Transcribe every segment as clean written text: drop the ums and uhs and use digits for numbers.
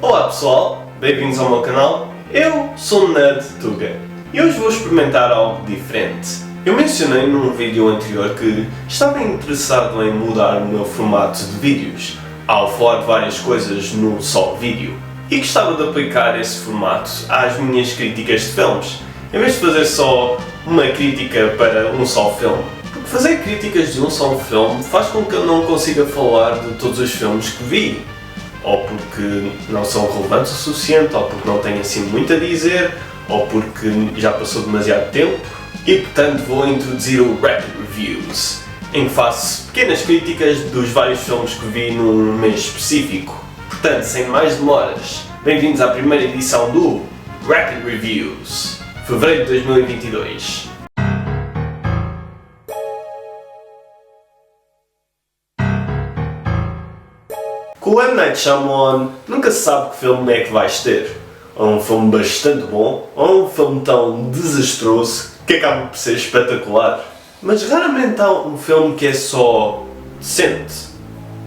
Olá pessoal, bem-vindos ao meu canal. Eu sou o Nerd Tuga e hoje vou experimentar algo diferente. Eu mencionei num vídeo anterior que estava interessado em mudar o meu formato de vídeos ao falar de várias coisas num só vídeo e gostava de aplicar esse formato às minhas críticas de filmes, em vez de fazer só uma crítica para um só filme. Porque fazer críticas de um só filme faz com que eu não consiga falar de todos os filmes que vi, ou porque não são relevantes o suficiente, ou porque não têm assim muito a dizer, ou porque já passou demasiado tempo. E portanto vou introduzir o Rapid Reviews, em que faço pequenas críticas dos vários filmes que vi num mês específico. Portanto, sem mais demoras, bem-vindos à primeira edição do Rapid Reviews, fevereiro de 2022. Com o M. Night Shyamalan nunca se sabe que filme é que vais ter. Ou um filme bastante bom, ou um filme tão desastroso que acaba por ser espetacular. Mas raramente há um filme que é só decente.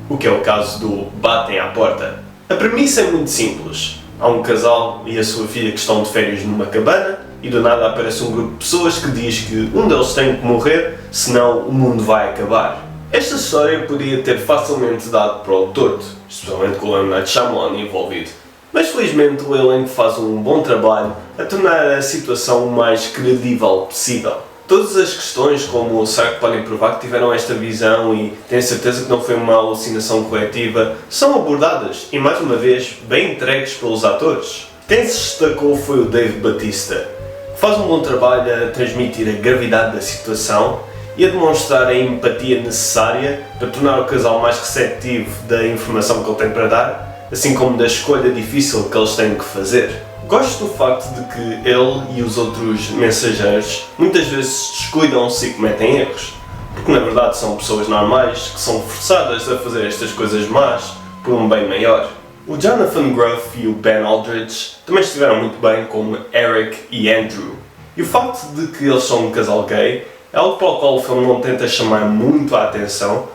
O que é o caso do Batem à Porta. A premissa é muito simples. Há um casal e a sua filha que estão de férias numa cabana e do nada aparece um grupo de pessoas que diz que um deles tem que morrer, senão o mundo vai acabar. Esta história podia ter facilmente dado para o torto, especialmente com o M. Night Shyamalan envolvido. Mas felizmente o elenco faz um bom trabalho a tornar a situação o mais credível possível. Todas as questões como será que podem provar que tiveram esta visão e têm certeza que não foi uma alucinação coletiva são abordadas e mais uma vez bem entregues pelos atores. Quem se destacou foi o Dave Bautista, que faz um bom trabalho a transmitir a gravidade da situação e a demonstrar a empatia necessária para tornar o casal mais receptivo da informação que ele tem para dar, assim como da escolha difícil que eles têm que fazer. Gosto do facto de que ele e os outros mensageiros muitas vezes se descuidam-se e cometem erros, porque na verdade são pessoas normais que são forçadas a fazer estas coisas más por um bem maior. O Jonathan Groff e o Ben Aldridge também estiveram muito bem como Eric e Andrew. E o facto de que eles são um casal gay é algo para o qual o filme não tenta chamar muito a atenção,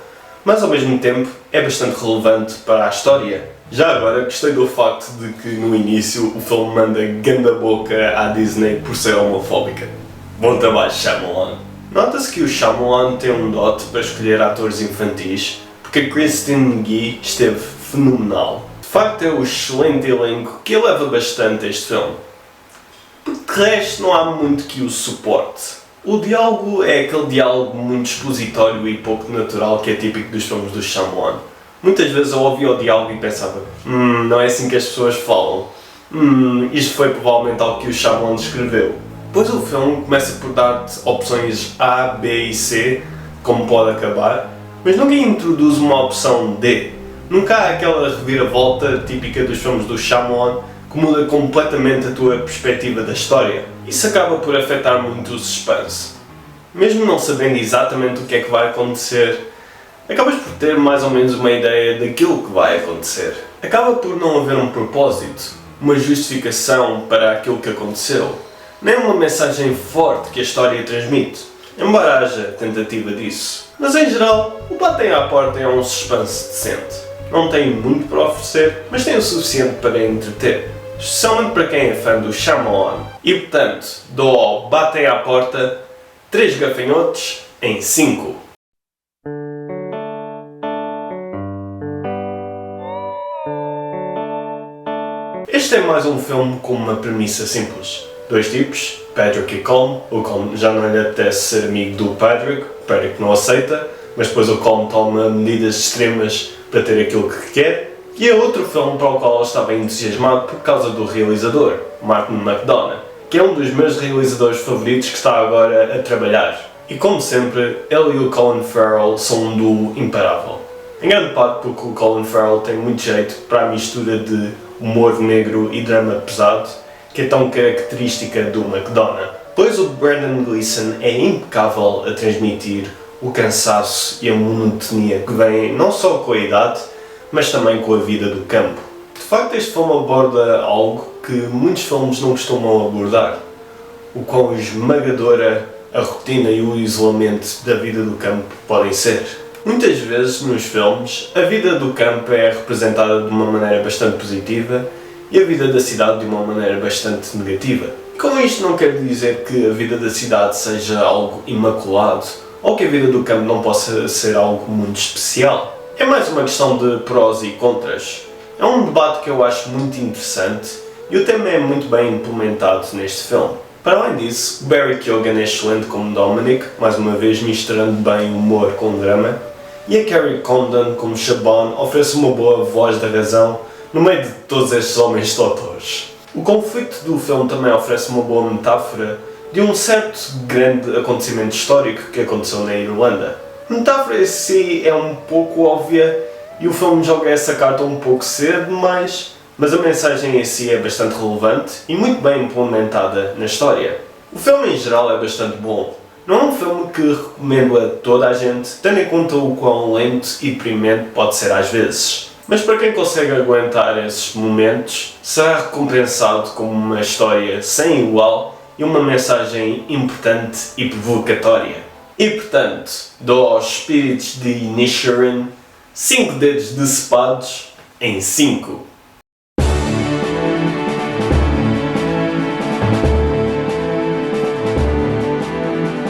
mas ao mesmo tempo é bastante relevante para a história. Já agora, gostei do facto de que no início o filme manda ganda boca à Disney por ser homofóbica. Bom trabalho, Shyamalan. Nota-se que o Shyamalan tem um dote para escolher atores infantis, porque a Kristen McGee esteve fenomenal. De facto é um excelente elenco que eleva bastante este filme. Porque de resto não há muito que o suporte. O diálogo é aquele diálogo muito expositório e pouco natural que é típico dos filmes do Shyamalan. Muitas vezes eu ouvia o diálogo e pensava, não é assim que as pessoas falam. Isto foi provavelmente algo que o Shyamalan escreveu. Depois o filme começa por dar-te opções A, B e C, como pode acabar, mas nunca introduz uma opção D. Nunca há aquela reviravolta típica dos filmes do Shyamalan que muda completamente a tua perspectiva da história. Isso acaba por afetar muito o suspense. Mesmo não sabendo exatamente o que é que vai acontecer, acabas por ter mais ou menos uma ideia daquilo que vai acontecer. Acaba por não haver um propósito, uma justificação para aquilo que aconteceu, nem uma mensagem forte que a história transmite, embora haja tentativa disso. Mas em geral, o Batem à Porta é um suspense decente. Não tem muito para oferecer, mas tem o suficiente para entreter, especialmente para quem é fã do Shyamalan. E portanto, dou ao Batem à Porta 3 gafanhotos em 5. Este é mais um filme com uma premissa simples. Dois tipos, Patrick e Colm. O Colm já não lhe apetece ser amigo do Patrick, o Patrick não aceita, mas depois o Colm toma medidas extremas para ter aquilo que quer. E é outro filme para o qual ele estava entusiasmado por causa do realizador, Martin McDonagh, que é um dos meus realizadores favoritos que está agora a trabalhar. E como sempre, ele e o Colin Farrell são um duo imparável. Em grande parte porque o Colin Farrell tem muito jeito para a mistura de humor negro e drama pesado, que é tão característica do McDonagh. Pois o Brendan Gleeson é impecável a transmitir o cansaço e a monotonia que vem não só com a idade, mas também com a vida do campo. De facto, este filme aborda algo que muitos filmes não costumam abordar: o quão esmagadora a rotina e o isolamento da vida do campo podem ser. Muitas vezes nos filmes a vida do campo é representada de uma maneira bastante positiva e a vida da cidade de uma maneira bastante negativa. Com isto não quero dizer que a vida da cidade seja algo imaculado, ou que a vida do campo não possa ser algo muito especial. É mais uma questão de prós e contras. É um debate que eu acho muito interessante e o tema é muito bem implementado neste filme. Para além disso, Barry Keoghan é excelente como Dominic, mais uma vez misturando bem humor com drama, e a Carrie Condon como Shaban oferece uma boa voz da razão no meio de todos estes homens doutores. O conflito do filme também oferece uma boa metáfora de um certo grande acontecimento histórico que aconteceu na Irlanda. A metáfora em si é um pouco óbvia e o filme joga essa carta um pouco cedo demais, mas a mensagem em si é bastante relevante e muito bem implementada na história. O filme em geral é bastante bom. Não é um filme que recomendo a toda a gente, tendo em conta o quão lento e deprimente pode ser às vezes. Mas para quem consegue aguentar esses momentos, será recompensado com uma história sem igual e uma mensagem importante e provocatória. E portanto, dou aos espíritos de Inisherin 5 dedos decepados em 5.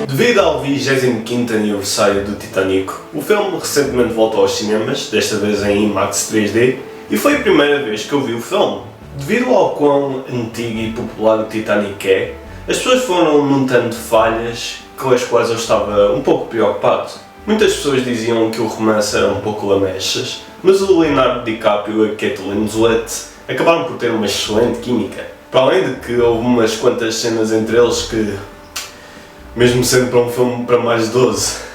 Devido ao 25º aniversário do Titanic, o filme recentemente voltou aos cinemas, desta vez em IMAX 3D, e foi a primeira vez que eu vi o filme. Devido ao quão antigo e popular o Titanic é, as pessoas foram notando falhas com as quais eu estava um pouco preocupado. Muitas pessoas diziam que o romance era um pouco lamechas, mas o Leonardo DiCaprio e a Kate Winslet acabaram por ter uma excelente química. Para além de que houve umas quantas cenas entre eles que, mesmo sendo para um filme para mais de 12.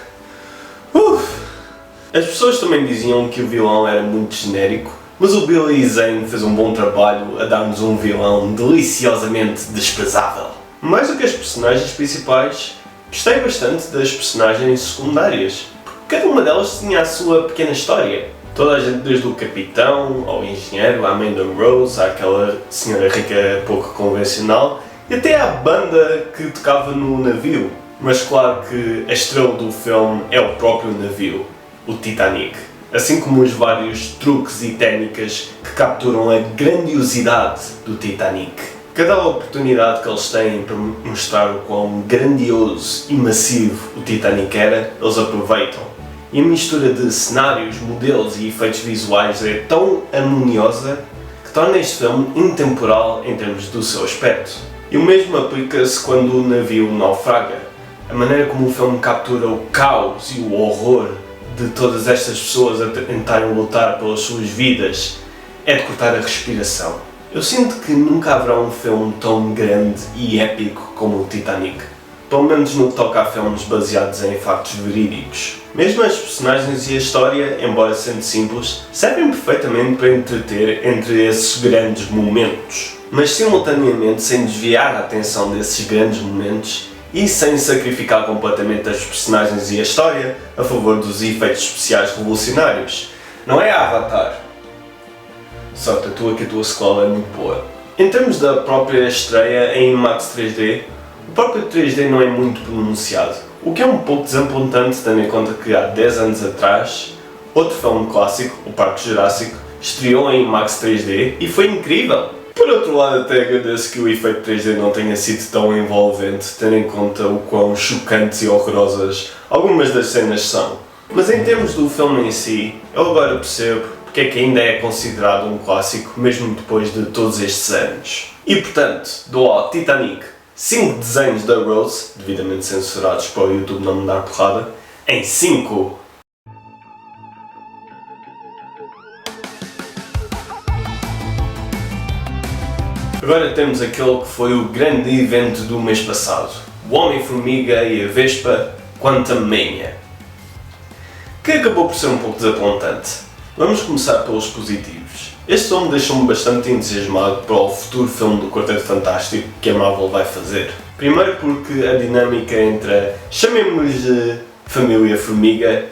As pessoas também diziam que o vilão era muito genérico, mas o Billy Zane fez um bom trabalho a dar-nos um vilão deliciosamente desprezável. Mais do que as personagens principais, gostei bastante das personagens secundárias, porque cada uma delas tinha a sua pequena história. Toda a gente, desde o capitão, ao engenheiro, à Amanda Rose, àquela senhora rica pouco convencional, e até à banda que tocava no navio. Mas claro que a estrela do filme é o próprio navio, o Titanic. Assim como os vários truques e técnicas que capturam a grandiosidade do Titanic. Cada oportunidade que eles têm para mostrar o quão grandioso e massivo o Titanic era, eles aproveitam. E a mistura de cenários, modelos e efeitos visuais é tão harmoniosa que torna este filme intemporal em termos do seu aspecto. E o mesmo aplica-se quando o navio naufraga. A maneira como o filme captura o caos e o horror de todas estas pessoas a tentarem lutar pelas suas vidas é de cortar a respiração. Eu sinto que nunca haverá um filme tão grande e épico como o Titanic. Pelo menos no que toca a filmes baseados em factos verídicos. Mesmo as personagens e a história, embora sendo simples, servem perfeitamente para entreter entre esses grandes momentos. Mas simultaneamente sem desviar a atenção desses grandes momentos e sem sacrificar completamente as personagens e a história a favor dos efeitos especiais revolucionários. Não é Avatar. Sorte a tua que a tua sequela é muito boa. Em termos da própria estreia em IMAX 3D, o próprio 3D não é muito pronunciado, o que é um pouco desapontante tendo em conta que há 10 anos atrás, outro filme clássico, o Parque Jurássico, estreou em IMAX 3D e foi incrível. Por outro lado, até agradeço que o efeito 3D não tenha sido tão envolvente, tendo em conta o quão chocantes e horrorosas algumas das cenas são. Mas em termos do filme em si, eu agora percebo porque é que ainda é considerado um clássico, mesmo depois de todos estes anos. E portanto, dou ao Titanic 5 desenhos da Rose, devidamente censurados para o YouTube não me dar porrada, em 5. Agora temos aquele que foi o grande evento do mês passado, o Homem-Formiga e a Vespa Quantumania, que acabou por ser um pouco desapontante. Vamos começar pelos positivos. Este filme deixou-me bastante entusiasmado para o futuro filme do Quarteto Fantástico que a Marvel vai fazer. Primeiro porque a dinâmica entre a, chamemos-lhe, família Formiga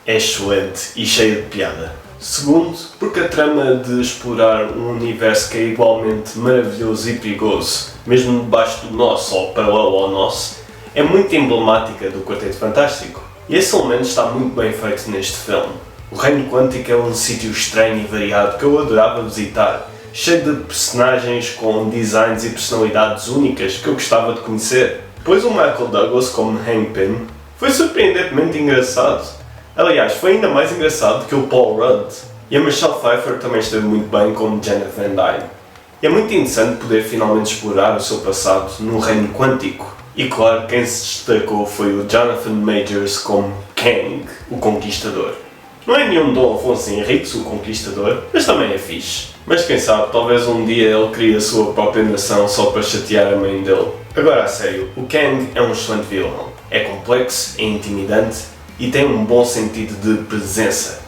é excelente e cheia de piada. Segundo, porque a trama de explorar um universo que é igualmente maravilhoso e perigoso, mesmo debaixo do nosso ou paralelo ao nosso, é muito emblemática do Quarteto Fantástico. E esse elemento está muito bem feito neste filme. O Reino Quântico é um sítio estranho e variado que eu adorava visitar, cheio de personagens com designs e personalidades únicas que eu gostava de conhecer. Pois o Michael Douglas como Hank Pym foi surpreendentemente engraçado. Aliás, foi ainda mais engraçado que o Paul Rudd. E a Michelle Pfeiffer também esteve muito bem como Janet Van Dyne. E é muito interessante poder finalmente explorar o seu passado no reino quântico. E claro, quem se destacou foi o Jonathan Majors como Kang, o Conquistador. Não é nenhum Dom Afonso Henriques, o Conquistador, mas também é fixe. Mas quem sabe, talvez um dia ele crie a sua própria nação só para chatear a mãe dele. Agora a sério, o Kang é um excelente vilão. É complexo, é intimidante e tem um bom sentido de presença.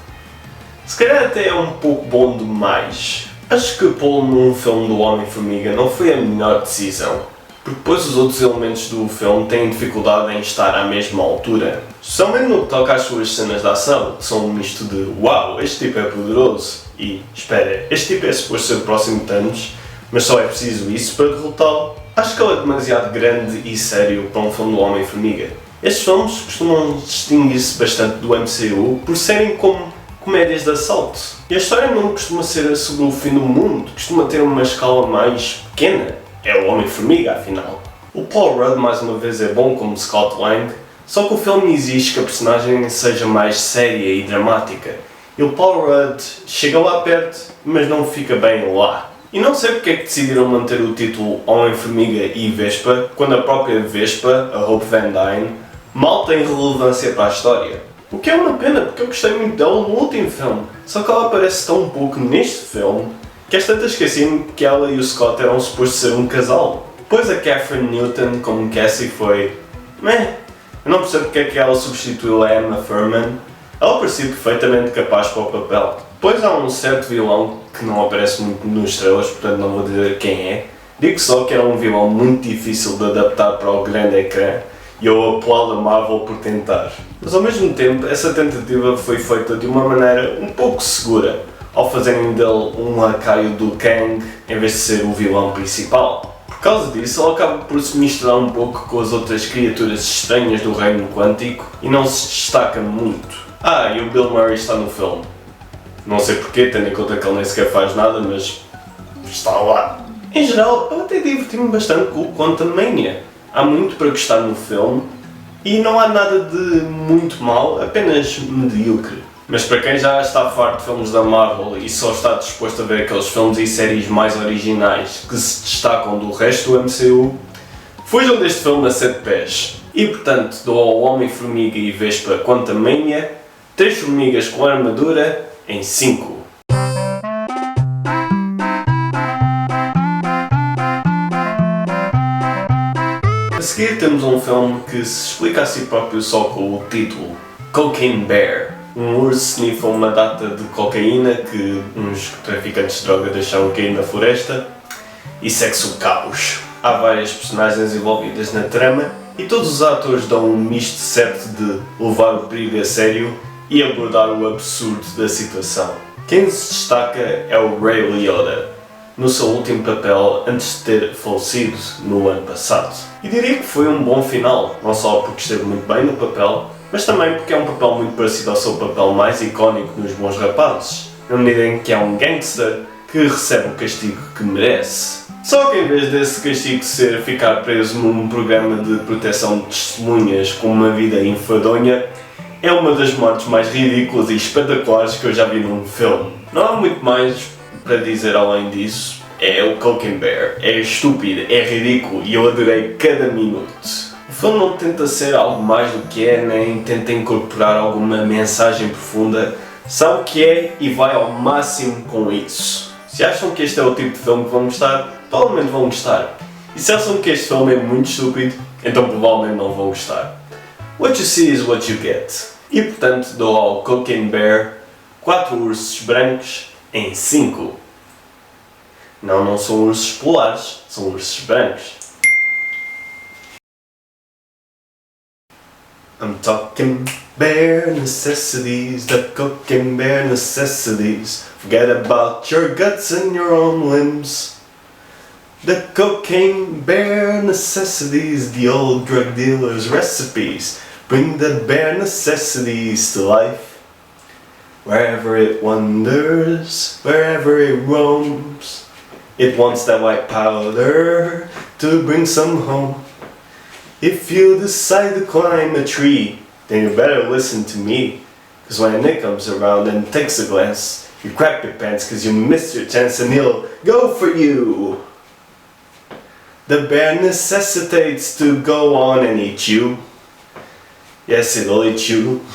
Se calhar até é um pouco bom demais. Acho que pô-lo num filme do Homem-Formiga não foi a melhor decisão, porque depois os outros elementos do filme têm dificuldade em estar à mesma altura. Especialmente no que toca às suas cenas de ação, que são um misto de uau, este tipo é poderoso e espera, este tipo é suposto ser o próximo Thanos, mas só é preciso isso para derrotá-lo. Acho que ele é demasiado grande e sério para um filme do Homem-Formiga. Estes filmes costumam distinguir-se bastante do MCU por serem como comédias de assalto. E a história não costuma ser sobre o fim do mundo, costuma ter uma escala mais pequena. É o Homem-Formiga, afinal. O Paul Rudd, mais uma vez, é bom como Scott Lang, só que o filme exige que a personagem seja mais séria e dramática. E o Paul Rudd chega lá perto, mas não fica bem lá. E não sei porque é que decidiram manter o título Homem-Formiga e Vespa, quando a própria Vespa, a Hope Van Dyne, mal tem relevância para a história. O que é uma pena, porque eu gostei muito dela no último filme. Só que ela aparece tão pouco neste filme que às tantas esqueci-me que ela e o Scott eram supostos ser um casal. Depois a Catherine Newton como Cassie foi... meh. Eu não percebo porque é que ela substituiu a Emma Thurman. Ela parecia perfeitamente capaz para o papel. Depois há um certo vilão que não aparece muito nos estrelas, portanto não vou dizer quem é. Digo só que era um vilão muito difícil de adaptar para o grande ecrã. E eu aplaudo a Marvel por tentar. Mas ao mesmo tempo, essa tentativa foi feita de uma maneira um pouco segura, ao fazerem dele um lacaio do Kang em vez de ser o vilão principal. Por causa disso, ele acaba por se misturar um pouco com as outras criaturas estranhas do reino quântico e não se destaca muito. Ah, e o Bill Murray está no filme. Não sei porquê, tendo em conta que ele nem sequer faz nada, mas está lá. Em geral, eu até diverti-me bastante com o Quantum Mania. Há muito para gostar no filme e não há nada de muito mal, apenas medíocre. Mas para quem já está farto de filmes da Marvel e só está disposto a ver aqueles filmes e séries mais originais que se destacam do resto do MCU, fujam deste filme a 7 pés. E portanto dou ao Homem-Formiga e Vespa Quantumania 3 formigas com armadura em 5. A seguir temos um filme que se explica a si próprio só com o título Cocaine Bear. Um urso sniffa uma data de cocaína que uns traficantes de droga deixaram cair na floresta e segue-se o caos. Há várias personagens envolvidas na trama e todos os atores dão um misto certo de levar o perigo a sério e abordar o absurdo da situação. Quem se destaca é o Ray Liotta, no seu último papel antes de ter falecido no ano passado. E diria que foi um bom final, não só porque esteve muito bem no papel, mas também porque é um papel muito parecido ao seu papel mais icónico nos Bons Rapazes, na medida em que é um gangster que recebe o castigo que merece. Só que em vez desse castigo ser ficar preso num programa de proteção de testemunhas com uma vida enfadonha, é uma das mortes mais ridículas e espetaculares que eu já vi num filme. Não há muito mais para dizer além disso. É o Cocaine Bear, é estúpido, é ridículo e eu adorei cada minuto. O filme não tenta ser algo mais do que é, nem tenta incorporar alguma mensagem profunda, sabe o que é e vai ao máximo com isso. Se acham que este é o tipo de filme que vão gostar, provavelmente vão gostar. E se acham que este filme é muito estúpido, então provavelmente não vão gostar. What you see is what you get. E portanto dou ao Cocaine Bear 4 ursos brancos em 5. Não são ursos polares, são ursos brancos. I'm talking bare necessities, the cocaine bare necessities. Forget about your guts and your own limbs. The cocaine bare necessities, the old drug dealer's recipes. Bring the bare necessities to life. Wherever it wanders, wherever it roams. It wants that white powder to bring some home. If you decide to climb a tree, then you better listen to me. Cause when Nick comes around and takes a glance, you crap your pants cause you missed your chance and he'll go for you. The bear necessitates to go on and eat you. Yes, it'll eat you.